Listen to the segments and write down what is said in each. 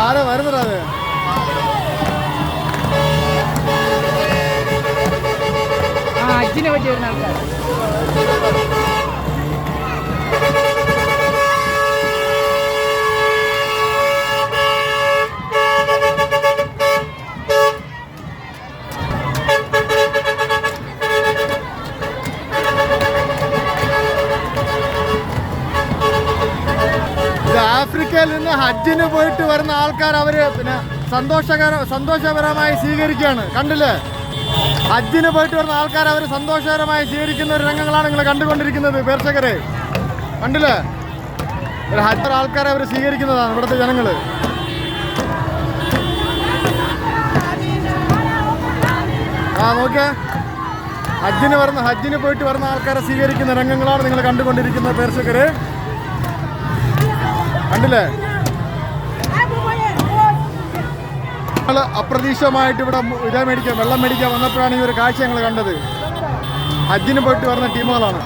ആരാ വരുന്നത്? അത് ഹജ്ജിനെ പറ്റി വരുന്ന ആൾക്കാർ. ആഫ്രിക്കയിൽ നിന്ന് ഹജ്ജിന് പോയിട്ട് വരുന്ന ആൾക്കാർ അവര് പിന്നെ സന്തോഷപരമായി സ്വീകരിക്കുകയാണ്. കണ്ടില്ലേ? ഹജ്ജിന് പോയിട്ട് വരുന്ന ആൾക്കാർ അവർ സന്തോഷകരമായി സ്വീകരിക്കുന്ന ഒരു രംഗങ്ങളാണ് നിങ്ങൾ കണ്ടുകൊണ്ടിരിക്കുന്നത്. പ്രേക്ഷകരെ കണ്ടില്ലേ? ഒരു ഹജ്ജ് ആൾക്കാരെ അവർ സ്വീകരിക്കുന്നതാണ് ഇവിടുത്തെ ജനങ്ങൾ. നോക്കിയേ, ഹജ്ജിന് പോയിട്ട് വരുന്ന ആൾക്കാരെ സ്വീകരിക്കുന്ന രംഗങ്ങളാണ് നിങ്ങൾ കണ്ടുകൊണ്ടിരിക്കുന്നത്. പ്രേക്ഷകരെ കണ്ടില്ലേ? അപ്രതീക്ഷിതമായിട്ട് ഇവിടെ വെള്ളം മേടിക്കാൻ വന്നപ്പോഴാണ് ഈ ഒരു കാഴ്ച ഞങ്ങൾ കണ്ടത്. ഹജ്ജിന് പോയിട്ട് വരുന്ന ടീമുകളാണ്.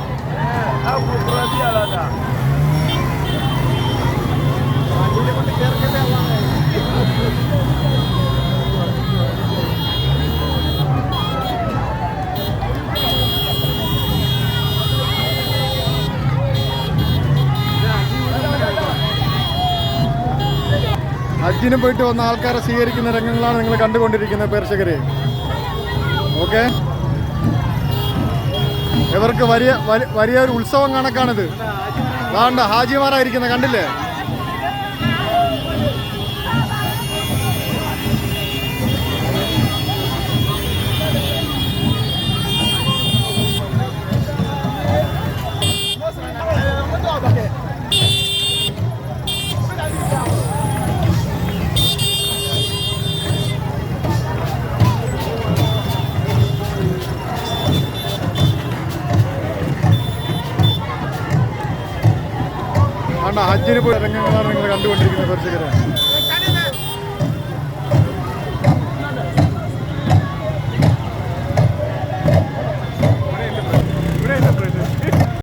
ഹജ്ജിന് പോയിട്ട് വന്ന ആൾക്കാരെ സ്വീകരിക്കുന്ന രംഗങ്ങളാണ് നിങ്ങൾ കണ്ടുകൊണ്ടിരിക്കുന്നത്. പ്രേക്ഷകരെ ഓക്കെ, ഇവർക്ക് വലിയൊരു ഉത്സവം കണക്കാണിത്. അതാണ്ട് ഹാജിമാരായിരിക്കുന്നത് കണ്ടില്ലേ? ഹജ്ജിന് പോയ രംഗങ്ങളാണ് നിങ്ങൾ കണ്ടുകൊണ്ടിരിക്കുന്നത്. പ്രേക്ഷകരെ